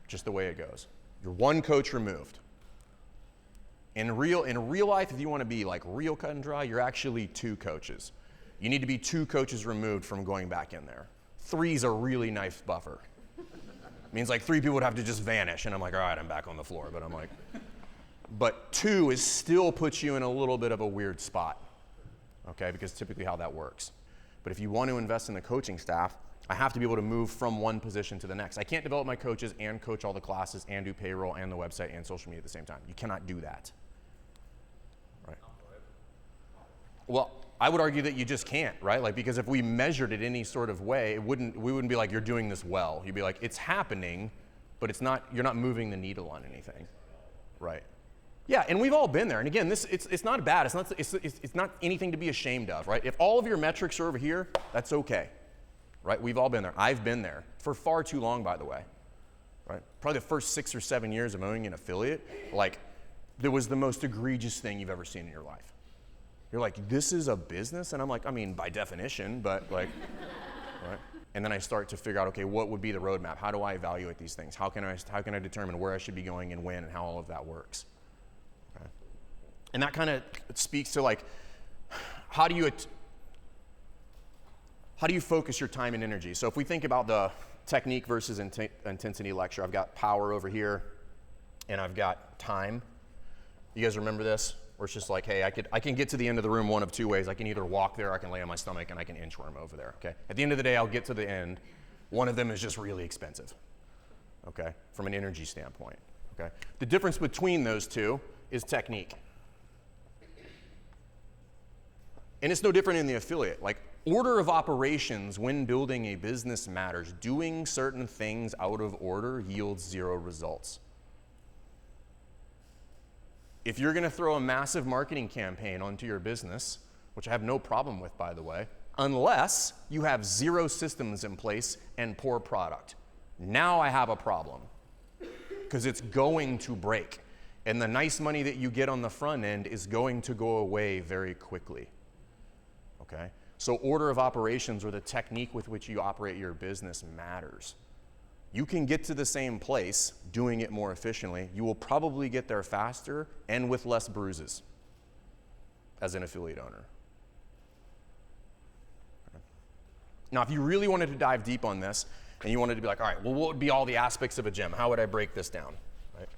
Just the way it goes. You're one coach removed. In real life, if you want to be like real cut and dry, you're actually 2 coaches. You need to be 2 coaches removed from going back in there. 3's a really nice buffer. It means like 3 people would have to just vanish, and I'm like, all right, I'm back on the floor. But I'm like, but 2 is still puts you in a little bit of a weird spot, okay? Because typically how that works. But if you want to invest in the coaching staff, I have to be able to move from one position to the next. I can't develop my coaches and coach all the classes and do payroll and the website and social media at the same time. You cannot do that. Right? Well, I would argue that you just can't, right? Like, because if we measured it any sort of way, we wouldn't be like, you're doing this well. You'd be like, it's happening, but you're not moving the needle on anything, right? Yeah, and we've all been there. And again, it's not bad. It's not anything to be ashamed of, right? If all of your metrics are over here, that's okay, right? We've all been there. I've been there for far too long, by the way, right? Probably the first 6 or 7 years of owning an affiliate, like, there was the most egregious thing you've ever seen in your life. You're like, this is a business? And I'm like, I mean, by definition, but like, right? And then I start to figure out, okay, what would be the roadmap? How do I evaluate these things? How can I determine where I should be going and when and how all of that works? Okay. And that kind of speaks to like, how do you focus your time and energy? So if we think about the technique versus intensity lecture, I've got power over here and I've got time. You guys remember this? Where it's just like, hey, I can get to the end of the room one of 2 ways. I can either walk there, I can lay on my stomach, and I can inchworm over there, okay? At the end of the day, I'll get to the end. One of them is just really expensive, okay, from an energy standpoint, okay? The difference between those two is technique. And it's no different in the affiliate. Like, order of operations when building a business matters. Doing certain things out of order yields 0 results. If you're going to throw a massive marketing campaign onto your business, which I have no problem with, by the way, unless you have 0 systems in place and poor product. Now I have a problem because it's going to break. And the nice money that you get on the front end is going to go away very quickly. Okay? So order of operations, or the technique with which you operate your business, matters. You can get to the same place doing it more efficiently. You will probably get there faster and with less bruises as an affiliate owner. Now, if you really wanted to dive deep on this and you wanted to be like, all right, well, what would be all the aspects of a gym? How would I break this down? Right?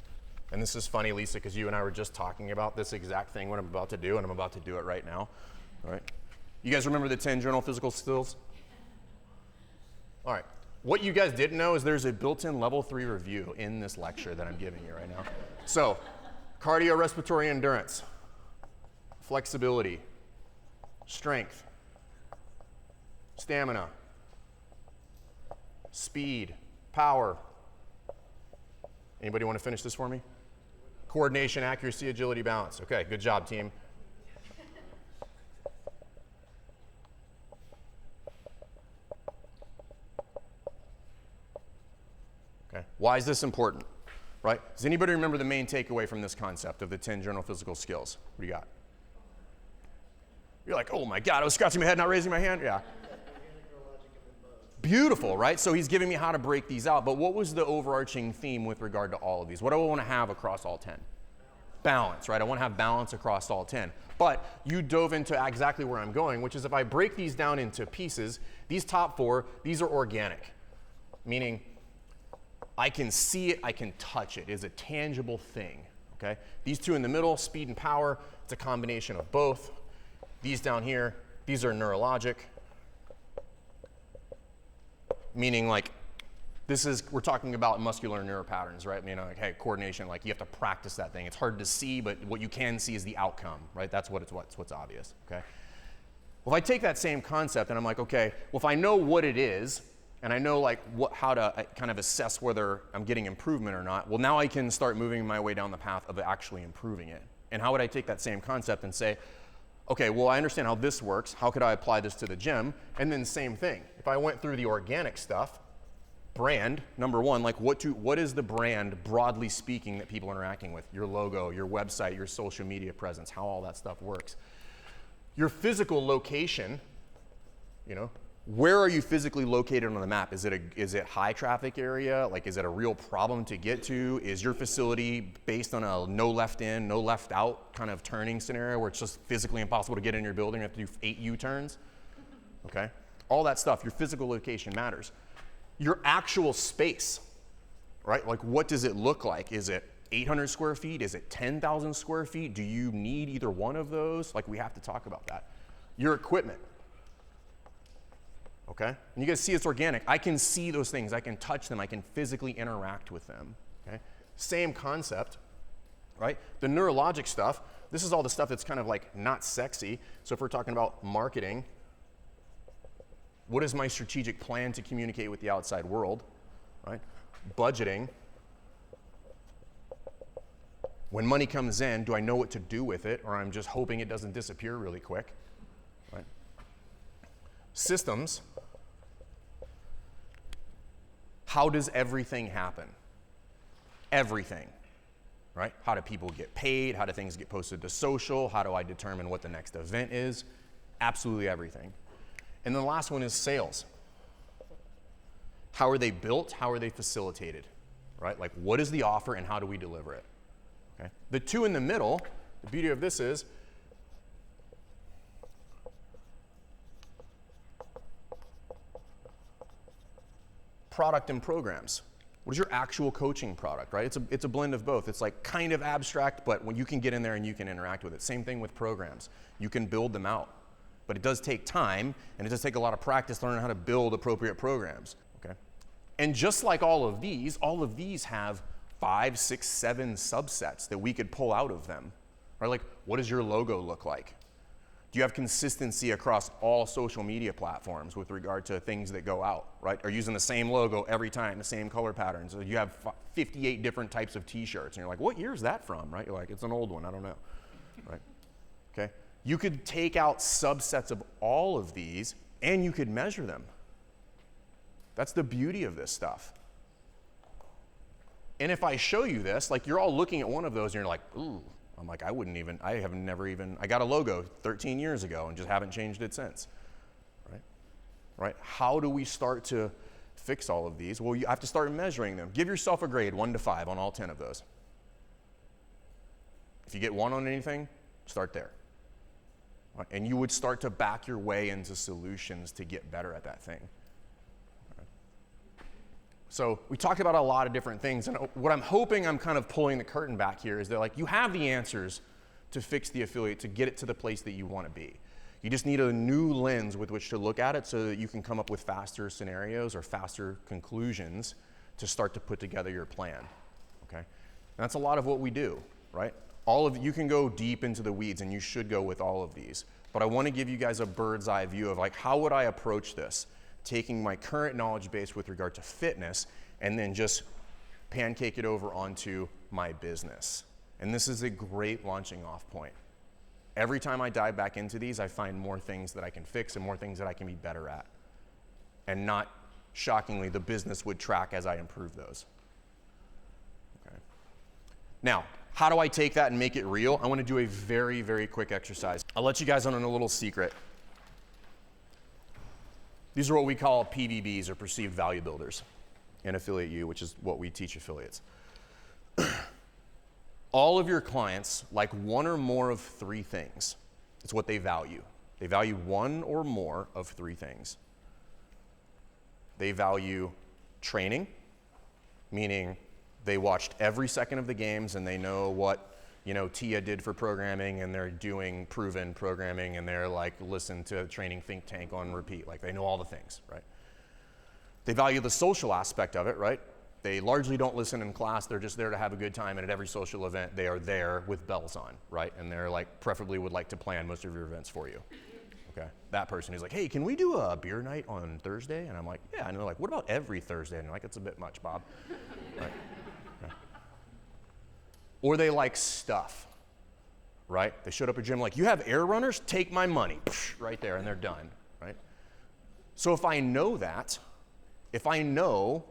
And this is funny, Lisa, because you and I were just talking about this exact thing, what I'm about to do, and I'm about to do it right now. All right? You guys remember the 10 general physical skills? All right. What you guys didn't know is there's a built-in level 3 review in this lecture that I'm giving you right now. So, cardiorespiratory endurance, flexibility, strength, stamina, speed, power. Anybody want to finish this for me? Coordination, accuracy, agility, balance. Okay, good job, team. Okay. Why is this important, right? Does anybody remember the main takeaway from this concept of the 10 general physical skills? What do you got? You're like, oh my God, I was scratching my head, not raising my hand? Yeah. Beautiful, right? So he's giving me how to break these out, but what was the overarching theme with regard to all of these? What do I want to have across all 10? Balance, right? I want to have balance across all 10. But you dove into exactly where I'm going, which is if I break these down into pieces, these top 4, these are organic, meaning I can see it, I can touch it. It's a tangible thing, okay? These 2 in the middle, speed and power, it's a combination of both. These down here, these are neurologic, meaning like we're talking about muscular neural patterns, right? You know, like, hey, coordination, like you have to practice that thing. It's hard to see, but what you can see is the outcome, right? That's what's obvious, okay? Well, if I take that same concept and I'm like, okay, well, if I know what it is, and I know like how to kind of assess whether I'm getting improvement or not, well, now I can start moving my way down the path of actually improving it. And how would I take that same concept and say, okay, well, I understand how this works. How could I apply this to the gym? And then same thing. If I went through the organic stuff, brand, number one, like what is the brand, broadly speaking, that people are interacting with? Your logo, your website, your social media presence, how all that stuff works. Your physical location, where are you physically located on the map? Is it high traffic area? Like, is it a real problem to get to? Is your facility based on a no left in, no left out kind of turning scenario where it's just physically impossible to get in your building? You have to do 8 U-turns, okay? All that stuff, your physical location matters. Your actual space, right? Like, what does it look like? Is it 800 square feet? Is it 10,000 square feet? Do you need either one of those? Like, we have to talk about that. Your equipment, okay? And you guys see it's organic. I can see those things. I can touch them. I can physically interact with them, okay? Same concept, right? The neurologic stuff, this is all the stuff that's kind of like not sexy. So if we're talking about marketing, what is my strategic plan to communicate with the outside world, right? Budgeting. When money comes in, do I know what to do with it, or I'm just hoping it doesn't disappear really quick, right? Systems. How does everything happen? Everything, right? How do people get paid? How do things get posted to social? How do I determine what the next event is? Absolutely everything. And the last one is sales. How are they built? How are they facilitated, right? Like, what is the offer and how do we deliver it? Okay. The two in the middle, the beauty of this is product and programs. What is your actual coaching product, right? It's a blend of both. It's like kind of abstract, but when you can get in there and you can interact with it. Same thing with programs. You can build them out, but it does take time and it does take a lot of practice learning how to build appropriate programs, okay? And just like all of these have 5, 6, 7 subsets that we could pull out of them, right? Like, what does your logo look like? Do you have consistency across all social media platforms with regard to things that go out, right? Are you using the same logo every time, the same color patterns? Or you have 58 different types of t-shirts, and you're like, what year is that from, right? You're like, it's an old one, I don't know, right? Okay? You could take out subsets of all of these, and you could measure them. That's the beauty of this stuff. And if I show you this, like, you're all looking at one of those and you're like, ooh, I'm like, I got a logo 13 years ago and just haven't changed it since, right? Right? How do we start to fix all of these? Well, you have to start measuring them. Give yourself a grade, 1 to 5 on all 10 of those. If you get 1 on anything, start there. Right? And you would start to back your way into solutions to get better at that thing. So we talked about a lot of different things, and what I'm hoping I'm kind of pulling the curtain back here is that, like, you have the answers to fix the affiliate, to get it to the place that you want to be. You just need a new lens with which to look at it so that you can come up with faster scenarios or faster conclusions to start to put together your plan, okay? And that's a lot of what we do, right? You can go deep into the weeds, and you should go with all of these, but I want to give you guys a bird's eye view of, like, how would I approach this? Taking my current knowledge base with regard to fitness and then just pancake it over onto my business. And this is a great launching off point. Every time I dive back into these, I find more things that I can fix and more things that I can be better at. And not shockingly, the business would track as I improve those. Okay. Now, how do I take that and make it real? I want to do a very, very quick exercise. I'll let you guys in on a little secret. These are what we call PVBs, or perceived value builders, in Affiliate U, which is what we teach affiliates. All of your clients like one or more of 3 things. It's what they value. They value one or more of 3 things. They value training, meaning they watched every second of the games and they know what Tia did for programming, and they're doing proven programming, and they're like, listen to Training Think Tank on repeat. Like, they know all the things, right? They value the social aspect of it, right? They largely don't listen in class. They're just there to have a good time, and at every social event, they are there with bells on, right? And they're like, preferably would like to plan most of your events for you, okay? That person who's like, hey, can we do a beer night on Thursday? And I'm like, yeah. And they're like, what about every Thursday? And they're like, it's a bit much, Bob, right? Or they like stuff, right? They showed up at gym like, you have air runners? Take my money, right there, and they're done, right? So if I know that, if I know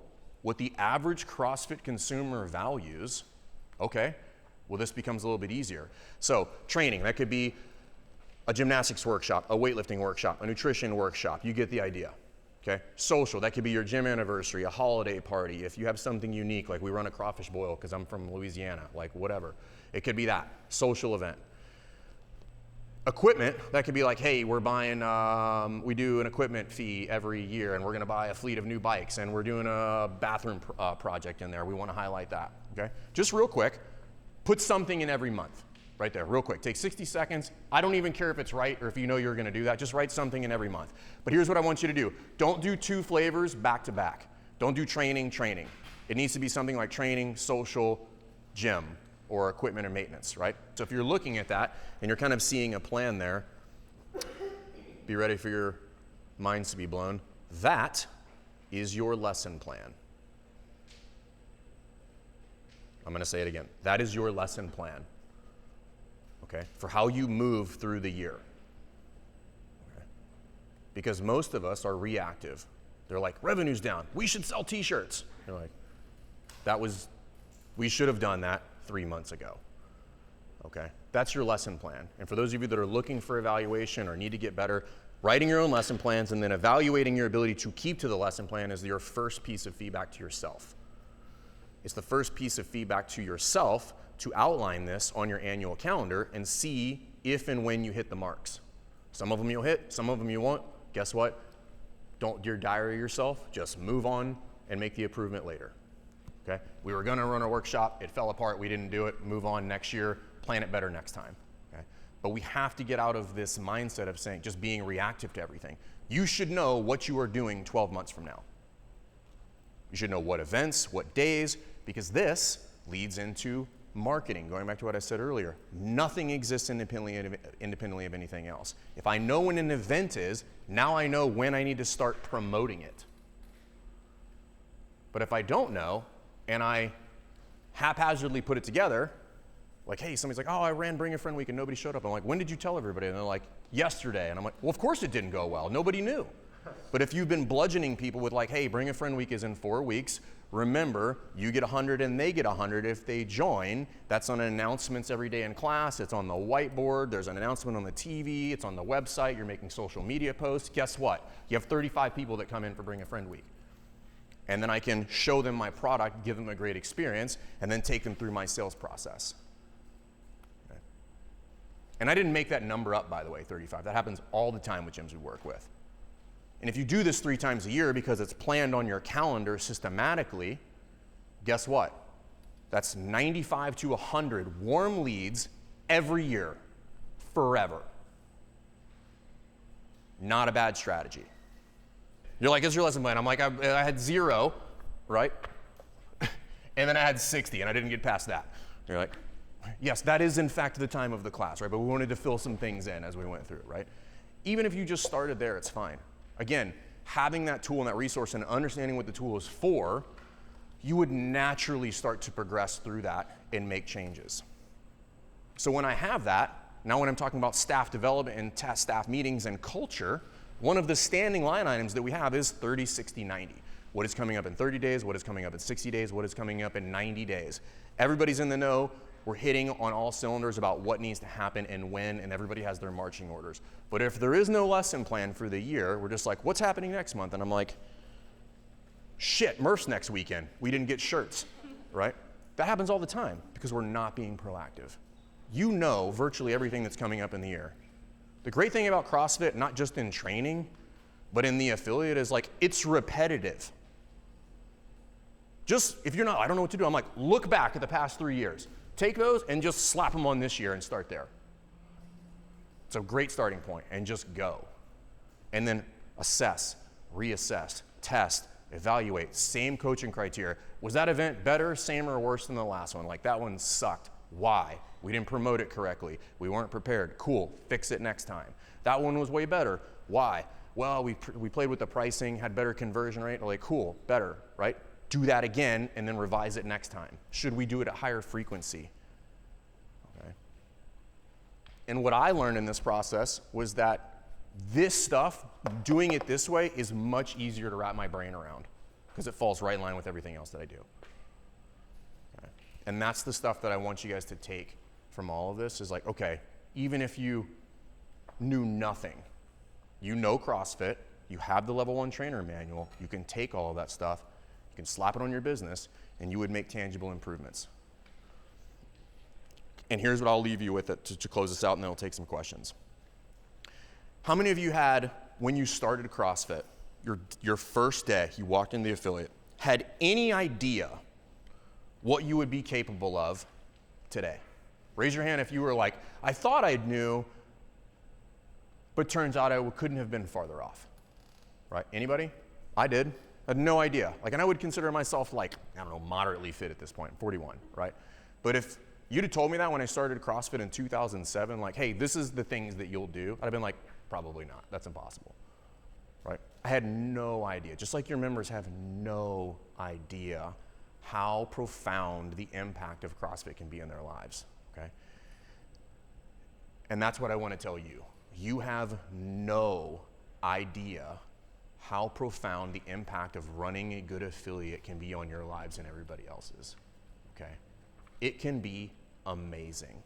what the average CrossFit consumer values, okay, well, this becomes a little bit easier. So training, that could be a gymnastics workshop, a weightlifting workshop, a nutrition workshop. You get the idea. Okay? Social, that could be your gym anniversary, a holiday party. If you have something unique, like we run a crawfish boil because I'm from Louisiana, like whatever. It could be that, social event. Equipment, that could be like, hey, we're buying, we do an equipment fee every year and we're gonna buy a fleet of new bikes and we're doing a bathroom project in there. We wanna highlight that, okay? Just real quick, put something in every month, right there, real quick. Take 60 seconds. I don't even care if it's right or if you know you're gonna do that, just write something in every month. But here's what I want you to do. Don't do 2 flavors back to back. Don't do training, training. It needs to be something like training, social, gym, or equipment and maintenance, right? So if you're looking at that and you're kind of seeing a plan there, be ready for your minds to be blown. That is your lesson plan. I'm gonna say it again. That is your lesson plan, okay? For how you move through the year, okay? Because most of us are reactive. They're like, revenue's down, we should sell t-shirts. You're like, we should have done that 3 months ago, okay? That's your lesson plan. And for those of you that are looking for evaluation or need to get better, writing your own lesson plans and then evaluating your ability to keep to the lesson plan is your first piece of feedback to yourself. It's the first piece of feedback to yourself to outline this on your annual calendar and see if and when you hit the marks. Some of them you'll hit, some of them you won't. Guess what? Don't dear diary yourself, just move on and make the improvement later. Okay? We were gonna run a workshop, it fell apart, we didn't do it, move on next year, plan it better next time. Okay? But we have to get out of this mindset of saying, just being reactive to everything. You should know what you are doing 12 months from now. You should know what events, what days, because this leads into marketing. Going back to what I said earlier, nothing exists independently of anything else. If I know when an event is, now I know when I need to start promoting it. But if I don't know, and I haphazardly put it together, like, hey, somebody's like, oh, I ran Bring a Friend Week and nobody showed up. I'm like, when did you tell everybody? And they're like, yesterday. And I'm like, well, of course it didn't go well. Nobody knew. But if you've been bludgeoning people with like, hey, Bring a Friend Week is in 4 weeks, remember, you get 100 and they get 100 if they join. That's on announcements every day in class. It's on the whiteboard. There's an announcement on the TV. It's on the website. You're making social media posts. Guess what? You have 35 people that come in for Bring a Friend Week. And then I can show them my product, give them a great experience, and then take them through my sales process. Okay. And I didn't make that number up, by the way, 35. That happens all the time with gyms we work with. And if you do this 3 times a year because it's planned on your calendar systematically, guess what? That's 95 to 100 warm leads every year, forever. Not a bad strategy. You're like, is your lesson plan? I'm like, I had 0, right? And then I had 60, and I didn't get past that. You're like, yes, that is in fact the time of the class, right? But we wanted to fill some things in as we went through, right? Even if you just started there, it's fine. Again, having that tool and that resource and understanding what the tool is for, you would naturally start to progress through that and make changes. So when I have that, now when I'm talking about staff development and staff meetings and culture, one of the standing line items that we have is 30, 60, 90. What is coming up in 30 days? What is coming up in 60 days? What is coming up in 90 days? Everybody's in the know. We're hitting on all cylinders about what needs to happen and when, and everybody has their marching orders. But if there is no lesson plan for the year, we're just like, what's happening next month? And I'm like, shit, Murph's next weekend. We didn't get shirts, right? That happens all the time because we're not being proactive. You know virtually everything that's coming up in the year. The great thing about CrossFit, not just in training, but in the affiliate, is like, it's repetitive. Just, if you're not, I don't know what to do, I'm like, look back at the past 3 years. Take those and just slap them on this year and start there. It's a great starting point, and just go. And then assess, reassess, test, evaluate, same coaching criteria. Was that event better, same, or worse than the last one? Like, that one sucked. Why? We didn't promote it correctly. We weren't prepared. Cool, fix it next time. That one was way better. Why? Well, we played with the pricing, had better conversion rate. Like, cool, better, right? Do that again and then revise it next time. Should we do it at higher frequency? Okay. And what I learned in this process was that this stuff, doing it this way, is much easier to wrap my brain around because it falls right in line with everything else that I do. Okay. And that's the stuff that I want you guys to take from all of this is like, okay, even if you knew nothing. You know CrossFit, you have the level 1 trainer manual, you can take all of that stuff, you can slap it on your business, and you would make tangible improvements. And here's what I'll leave you with it to close this out, and then we'll take some questions. How many of you had, when you started CrossFit, your first day, you walked in the affiliate, had any idea what you would be capable of today? Raise your hand if you were like, I thought I knew, but turns out I couldn't have been farther off. Right? Anybody? I did. I had no idea. Like, and I would consider myself like, I don't know, moderately fit at this point, I'm 41, right? But if you'd have told me that when I started CrossFit in 2007, like, hey, this is the things that you'll do, I'd have been like, probably not. That's impossible. Right? I had no idea. Just like your members have no idea how profound the impact of CrossFit can be in their lives. Okay? And that's what I want to tell you. You have no idea how profound the impact of running a good affiliate can be on your lives and everybody else's. Okay? It can be amazing.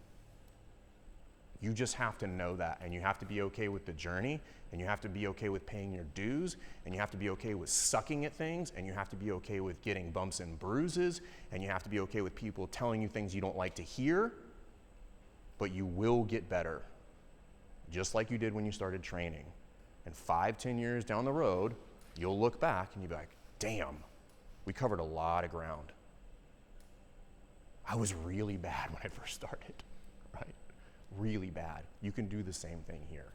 You just have to know that, and you have to be okay with the journey, and you have to be okay with paying your dues, and you have to be okay with sucking at things, and you have to be okay with getting bumps and bruises, and you have to be okay with people telling you things you don't like to hear, but you will get better, just like you did when you started training. And 5-10 years down the road, you'll look back and you'll be like, damn, we covered a lot of ground. I was really bad when I first started, right? Really bad. You can do the same thing here.